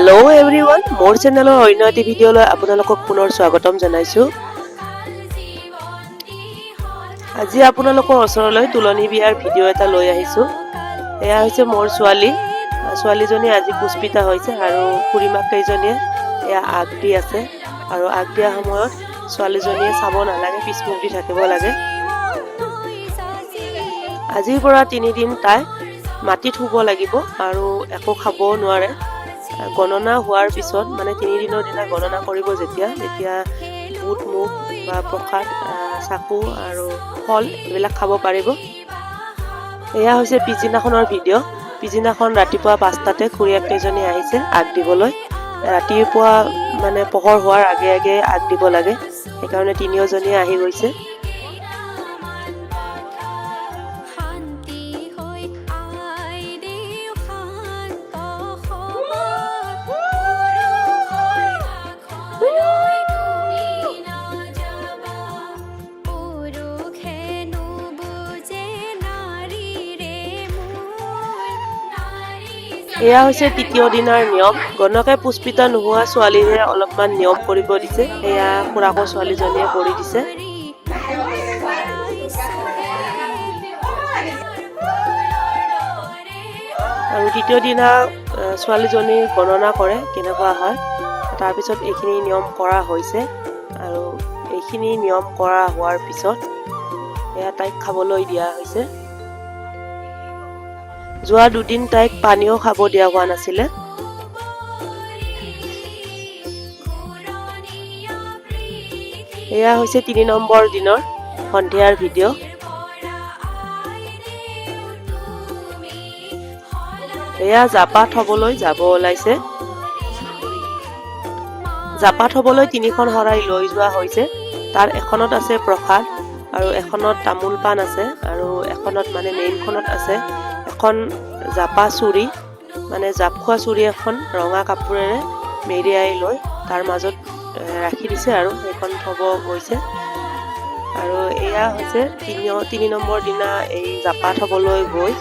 Hello everyone मोर चेनेলৰ অন্য এটি ভিডিঅলৈ আপোনালোকক পুনৰ স্বাগতম জনাইছো। আজি আপোনালোকৰ ওচৰলৈ তুলনী বিয়াৰ ভিডিঅ' এটা লৈ আহিছো। এয়া হৈছে মোৰ ছোৱালীজনী আজি পুষ্পিতা হৈছে আৰু খুৰীমাক কেইজনীয়ে এয়া আগ দি আছে আৰু আগ দিয়া সময়ত ছোৱালীজনীয়ে চাব নালাগে, পিছমুখ দি থাকিব লাগে। আজিৰ পৰা 3 দিন তাই মাটিত শুব লাগিব আৰু একো খাব নোৱাৰে। গণনা হোৱাৰ পিছত মানে 3 দিনৰ দিনা গণনা কৰিব যেতিয়া বুট মুগ বা প্ৰসাদ চাকু আৰু ফল এইবিলাক খাব পাৰিব। এয়া হৈছে পিছদিনাখনৰ ভিডিঅ'। পিছদিনাখন ৰাতিপুৱা 5টাতে খুৰীয়েক কেইজনী আহিছে আগ দিবলৈ। ৰাতিপুৱা মানে পোহৰ হোৱাৰ আগে আগে আগ দিব লাগে, সেইকাৰণে তিনিওজনীয়ে আহি গৈছে। এয়া হৈছে তৃতীয় দিনাৰ নিয়ম। গণকে পুষ্পিতা নোহোৱা ছোৱালীৰে অলপমান নিয়ম কৰিব দিছে। এয়া খুৰাকৰ ছোৱালীজনীয়ে কৰি দিছে। আৰু তৃতীয় দিনা ছোৱালীজনী গণনা কৰে কেনেকুৱা হয়। তাৰপিছত এইখিনি নিয়ম কৰা হৈছে আৰু এইখিনি নিয়ম কৰা হোৱাৰ পিছত এয়া তাইক খাবলৈ দিয়া হৈছে। যোৱা 2 দিন তাইক পানীও খাব দিয়া হোৱা নাছিলে। এয়া হৈছে 3 নম্বৰ দিনৰ সন্ধিয়াৰ ভিডিঅ'। এয়া জাপা থবলৈ যাব ওলাইছে। জাপা থবলৈ 3খন শৰাই লৈ যোৱা হৈছে। তাৰ এখনত আছে প্ৰসাদ আৰু এখনত তামোল পাণ আছে আৰু এখনত মানে মেইনখনত আছে এখন জাপা চুৰি, মানে জাপ খোৱা চুৰি এখন ৰঙা কাপোৰেৰে মেৰিয়াই লৈ তাৰ মাজত ৰাখি দিছে আৰু সেইখন থব গৈছে। আৰু এয়া হৈছে 3 নম্বৰ দিনা এই জাপা থবলৈ গৈ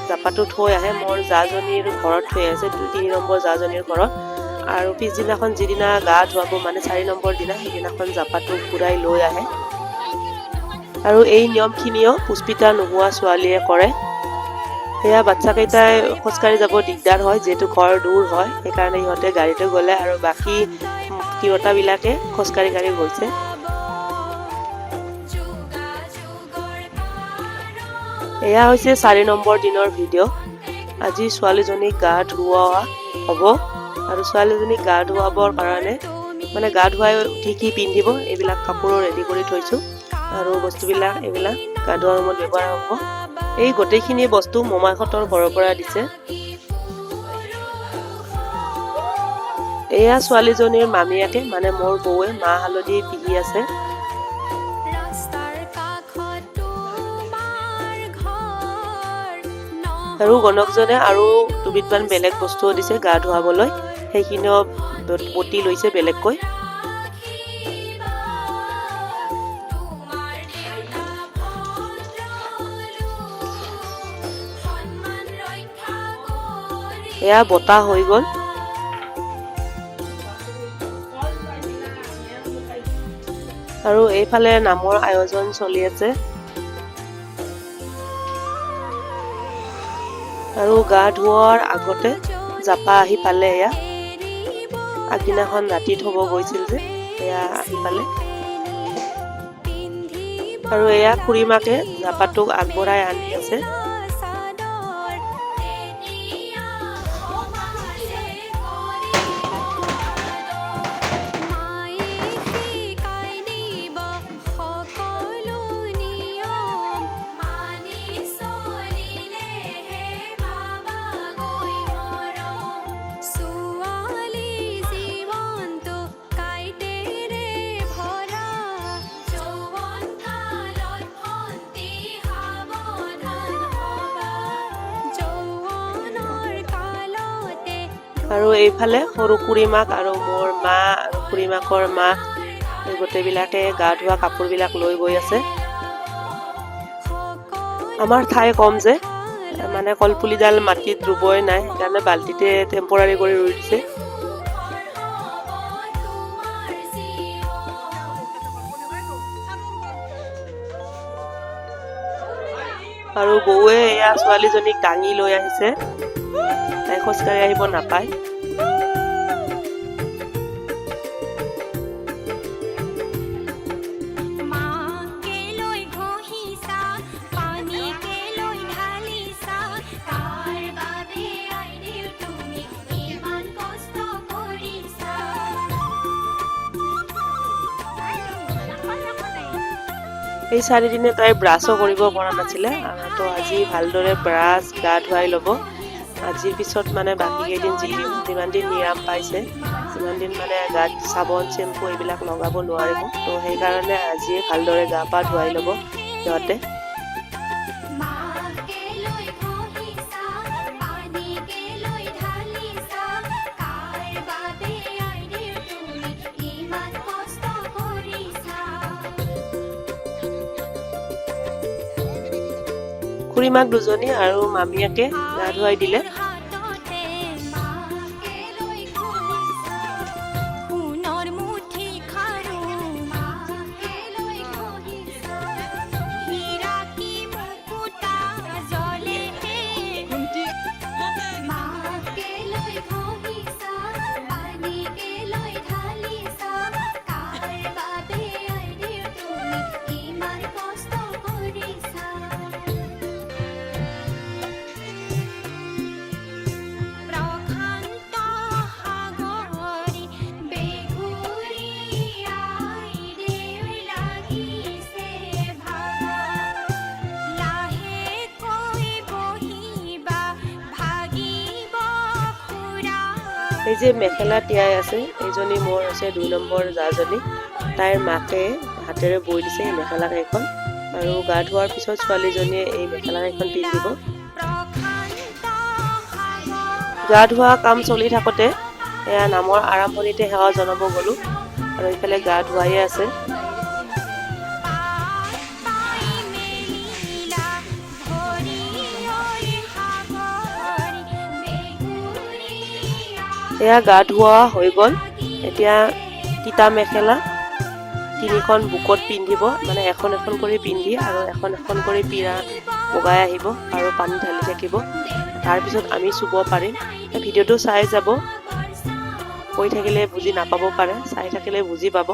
জাপাটো থৈ আহে। মোৰ জাজনীৰ ঘৰত থৈ আছে, 3 নম্বৰ জাজনীৰ ঘৰত। আৰু পিছদিনাখন যিদিনা গা ধুৱাব মানে 4 নম্বৰ দিনা সেইদিনাখন জাপাটো ঘূৰাই লৈ আহে। আৰু এই নিয়মখিনিও পুষ্পিতা নোহোৱা ছোৱালীয়ে কৰে। সেয়া বাচ্চাকেইটাই খোজকাঢ়ি যাব দিগদাৰ হয়, যিহেতু ঘৰ দূৰ হয়, সেইকাৰণে সিহঁতে গাড়ীতে গ'লে আৰু বাকী তিৰোতাবিলাকে খোজকাঢ়ি গৈছে। এয়া হৈছে 4 নম্বৰ দিনৰ ভিডিঅ'। আজি ছোৱালীজনীক গা ধুওৱা হ'ব আৰু ছোৱালীজনীক গা ধুৱাবৰ কাৰণে মানে গা ধুৱাই উঠি কি পিন্ধিব এইবিলাক কাপোৰো ৰেডি কৰি থৈছোঁ আৰু বস্তুবিলাক এইবিলাক গা ধোৱাৰ সময়ত ব্যৱহাৰ হ'ব। এই গোটেইখিনি বস্তু মোমাইহঁতৰ ঘৰৰ পৰা দিছে। এয়া ছোৱালীজনীৰ মামীয়েকে মানে মোৰ বৌৱে মাহ হালধি পিহি আছে। আৰু গণকজনে আৰু দুবিধমান বেলেগ বস্তুও দিছে গা ধুৱাবলৈ, সেইখিনিও বটি লৈছে বেলেগকৈ। এয়া বতা হৈ গ'ল। আৰু এইফালে নামৰ আয়োজন চলি আছে। আৰু গা ধোৱাৰ আগতে জাপা আহি পালে। এয়া আগদিনাখন ৰাতি থব গৈছিল যে এয়া আহি পালে। আৰু এয়া খুৰীমাকে জাপাটোক আগবঢ়াই আনি আছে। আৰু এইফালে সৰু খুৰীমাক আৰু মোৰ মা আৰু খুৰীমাকৰ মাক গোটেইবিলাকে গা ধোৱা কাপোৰবিলাক লৈ গৈ আছে। আমাৰ ঠাই কম যে মানে কলপুলিডাল মাটিত ৰুবই নাই, সেইকাৰণে বাল্টিতে টেম্পৰাৰী কৰি ৰুই দিছে। আৰু বৌৱে এয়া ছোৱালীজনীক দাঙি লৈ আহিছে, তাই খোজকাঢ়ি আহিব নাপায়। এই 4 দিনে তাই ব্ৰাছো কৰিব পৰা নাছিলে, তো আজি ভালদৰে ব্ৰাছ গা ধুৱাই ল'ব। আজিৰ পিছত মানে বাকী কেইদিন যিমান দিন নিৰাম পাইছে সিমান দিন মানে গাত চাবোন চেম্পু এইবিলাক লগাব নোৱাৰিব, তো সেইকাৰণে আজিয়ে ভালদৰে গা পা ধুৱাই ল'ব সিহঁতে। খুৰীমাক দুজনী আৰু মামীয়াকে গা ধুৱাই দিলে। এই যে মেখেলা তিয়াই আছে, এইজনী মোৰ হৈছে 2 নম্বৰ জাজনী। তাইৰ মাকে হাতেৰে বৈ দিছে এই মেখেলা কেইখন, আৰু গা ধোৱাৰ পিছত ছোৱালীজনীয়ে এই মেখেলা কেইখন পিন্ধিব। গা ধোৱা কাম চলি থাকোঁতে এয়া নামৰ আৰম্ভণিতে সেৱা জনাব গ'লো, আৰু এইফালে গা ধুৱাইয়ে আছে। এয়া গা ধোৱা হৈ গ'ল। এতিয়া তিতা মেখেলা 3খন বুকত পিন্ধিব, মানে এখন এখন কৰি পিন্ধি আৰু এখন এখন কৰি পিৰা বগাই আহিব আৰু পানী ঢালি থাকিব। তাৰপিছত আমি চুব পাৰিম। ভিডিঅ'টো চাই যাব, কৈ থাকিলে বুজি নাপাব পাৰে, চাই থাকিলে বুজি পাব।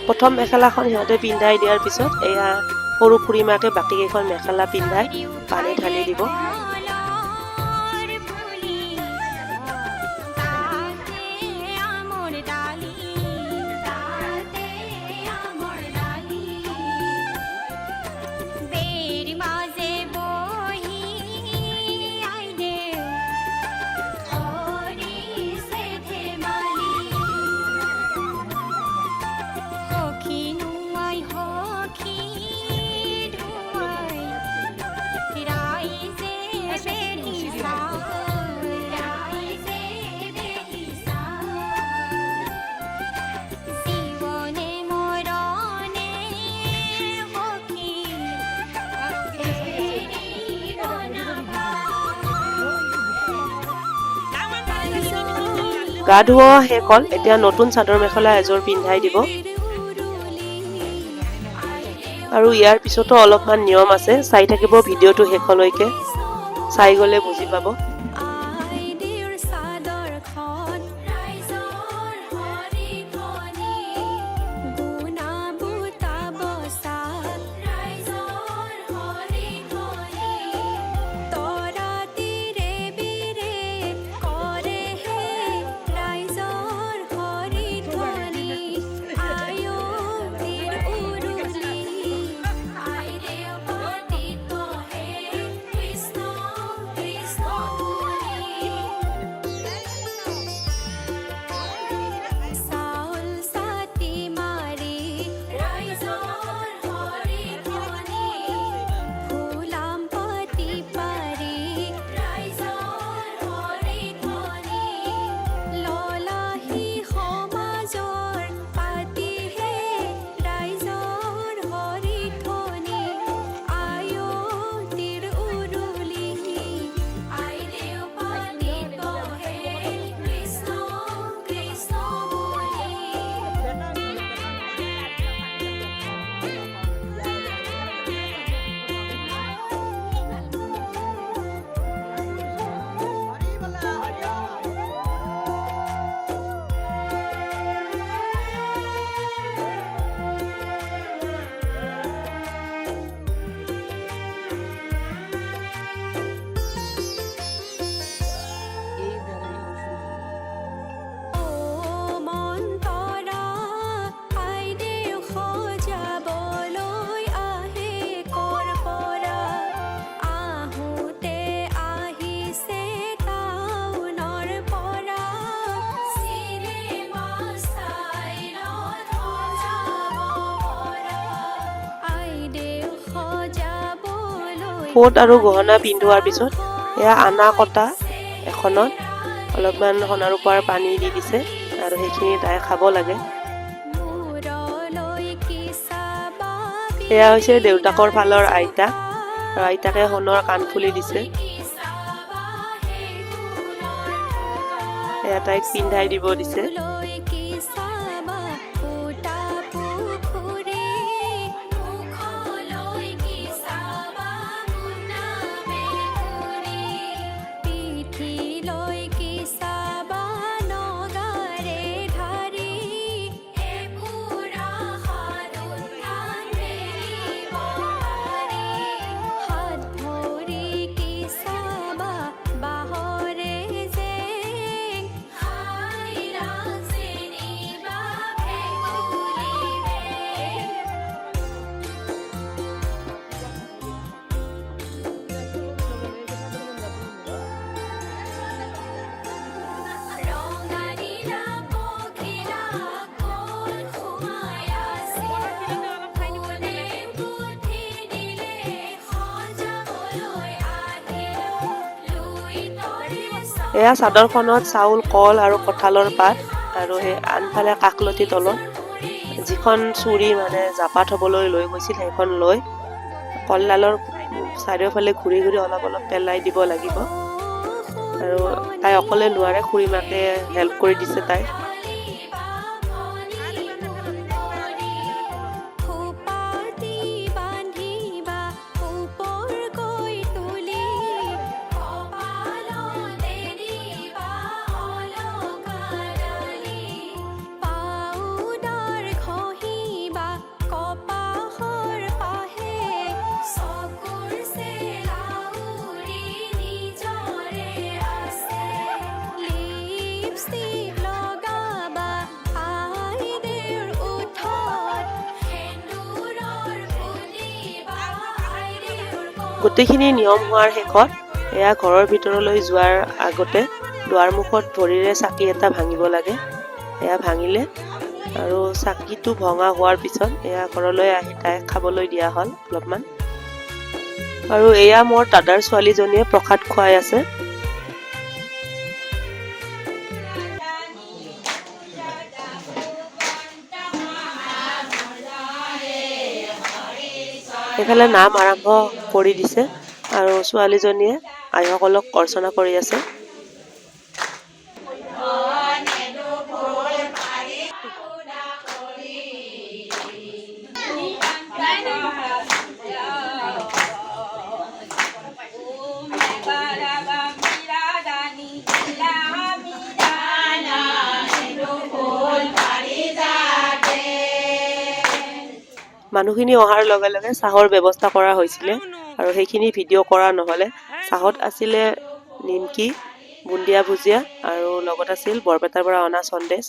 প্ৰথম মেখেলাখন সিহঁতে পিন্ধাই দিয়াৰ পিছত এয়া সৰু খুৰীমাকে বাকী কেইখন মেখেলা পিন্ধাই পানী ঢালি দিব। গা ধোৱা শেষ হ'ল, এতিয়া নতুন চাদৰ মেখেলা এযোৰ পিন্ধাই দিব। আৰু ইয়াৰ পিছতো অলপমান নিয়ম আছে, চাই থাকিব ভিডিঅ'টো শেষলৈকে, চাই গ'লে বুজি পাব। ফোট আৰু গহনা পিন্ধোৱাৰ পিছত এয়া আনা কটা এখনত অলপমান সোণাৰ ওপৰ পানী দি দিছে আৰু সেইখিনি তাই খাব লাগে। এয়া হৈছে দেউতাকৰ ফালৰ আইতা আৰু আইতাকে সোণৰ কাণফুলি দিছে। এয়া তাইক পিন্ধাই দিব দিছে। এয়া চাদৰখনত চাউল, কল আৰু কঁঠালৰ পাত আৰু সেই আনফালে কাকলতি তলত যিখন চুৰি মানে জাপা থবলৈ লৈ গৈছিল সেইখন লৈ কলডালৰ চাৰিওফালে ঘূৰি ঘূৰি অলপ অলপ পেলাই দিব লাগিব। আৰু তাই অকলে নোৱাৰে, খুৰীমাকে হেল্প কৰি দিছে তাই। গোটেইখিনি নিয়ম হোৱাৰ শেষত এয়া ঘৰৰ ভিতৰলৈ যোৱাৰ আগতে দুৱাৰ মুখত ভৰিৰে চাকি এটা ভাঙিব লাগে। এয়া ভাঙিলে আৰু চাকিটো ভঙা হোৱাৰ পিছত এয়া ঘৰলৈ আহি তাইক খাবলৈ দিয়া হ'ল অলপমান। আৰু এয়া মোৰ দাদাৰ ছোৱালীজনীয়ে প্ৰসাদ খুৱাই আছে। এইফালে নাম আৰম্ভ কৰি দিছে আৰু ছোৱালীজনীয়ে আইসকলক অৰ্চনা কৰি আছে। মানুহখিনি অহাৰ লগে লগে চাহৰ ব্যৱস্থা কৰা হৈছিলে আৰু সেইখিনি ভিডিঅ' কৰা নহ'লে। চাহত আছিলে নিমকি, বুন্দিয়া ভুজিয়া আৰু লগত আছিল বৰপেটাৰ পৰা অনা সন্দেশ।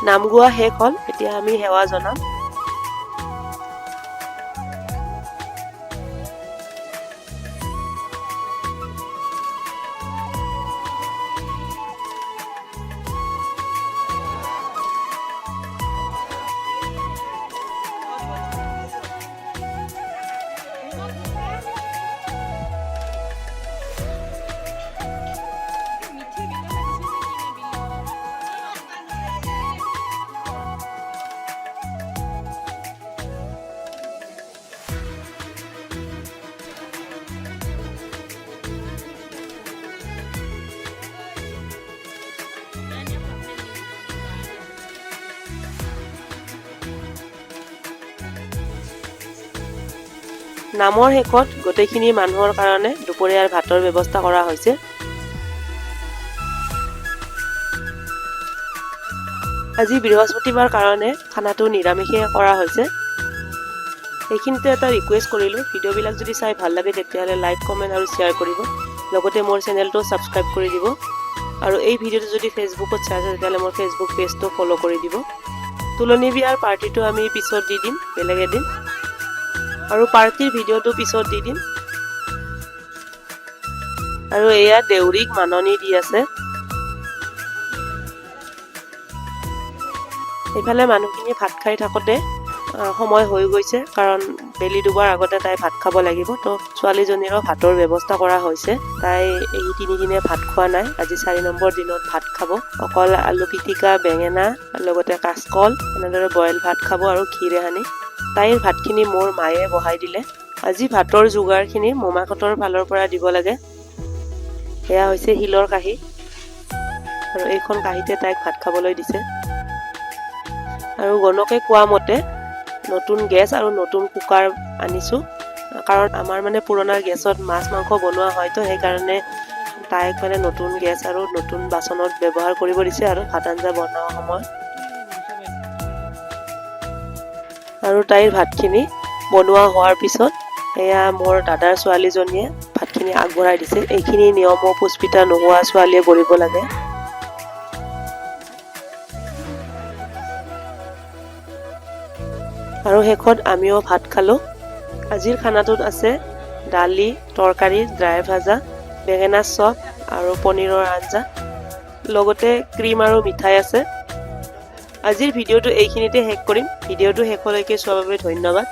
নাম গোৱা শেষ হ'ল এতিয়া আমি সেৱা জনাম নামৰ শেষত গোটেইখিনি মানুহৰ কাৰণে দুপৰীয়াৰ ভাতৰ ব্যৱস্থা কৰা হৈছে আজি বৃহস্পতিবাৰ কাৰণে খানাটো নিৰামিষে কৰা হৈছে এইখিনিতে এটা ৰিকুৱেষ্ট কৰিলো ভিডিঅ'বিলাক যদি চাই ভাল লাগে তেতিয়াহ'লে লাইক কমেন্ট আৰু শ্বেয়াৰ কৰিব লগতে মোৰ চেনেলটো সাবস্ক্ৰাইব কৰি দিব আৰু এই ভিডিঅ'টো যদি ফেচবুকত চাই তেতিয়াহ'লে মোৰ ফেচবুক পেজটো ফলো কৰি দিব তুলনি বিয়াৰ পাৰ্টিটো আমি পিছত দি দিম বেলেগ এদিন আৰু পাৰ্টিৰ ভিডিঅ'টো পিছত দি দিম আৰু এয়া দেউৰীক মাননি দি আছে এইফালে মানুহখিনি ভাত খাই থাকোতে সময় হৈ গৈছে কাৰণ বেলি দুবাৰ আগতে তাই ভাত খাব লাগিব তো ছোৱালীজনীৰো ভাতৰ ব্যৱস্থা কৰা হৈছে তাই এই তিনিদিনে ভাত খোৱা নাই আজি 4 নম্বৰ দিনত ভাত খাব অকল আলু পিটিকা বেঙেনা লগতে কাচকল এনেদৰে বইল ভাত খাব আৰু খিৰে হানি তাইৰ ভাতখিনি মোৰ মায়ে বহাই দিলে আজি ভাতৰ যোগাৰখিনি মোমাকতৰ ফালৰ পৰা দিব লাগে এয়া হৈছে হিলৰ কাহি আৰু এইখন কাহিতে তাইক ভাত খাবলৈ দিছে আৰু গণকে কোৱা মতে নতুন গেছ আৰু নতুন কুকাৰ আনিছো কাৰণ আমাৰ মানে পুৰণা গেছত মাছ মাংস বনোৱা হয় তো সেই কাৰণে তাইক মানে নতুন গেছ আৰু নতুন বাচনত ব্যৱহাৰ কৰিব দিছে আৰু ভাত আঞ্জা বনোৱা সময়ত আৰু তাইৰ ভাতখিনি বনোৱা হোৱাৰ পিছত এয়া মোৰ দাদাৰ ছোৱালীজনীয়ে ভাতখিনি আগবঢ়াই দিছে এইখিনি নিয়ম পুষ্পিতা নোহোৱা ছোৱালীয়ে কৰিব লাগে আৰু শেষত আমিও ভাত খালো আজিৰ খানাটোত আছে দালি তৰকাৰী ড্ৰাই ভাজা বেঙেনা চপ আৰু পনীৰৰ আঞ্জা লগতে ক্ৰীম আৰু মিঠাই আছে আজিৰ ভিডিঅ'টো এইখিনিতে শেষ কৰিম ভিডিঅ'টো শেষলৈকে চোৱাৰ বাবে ধন্যবাদ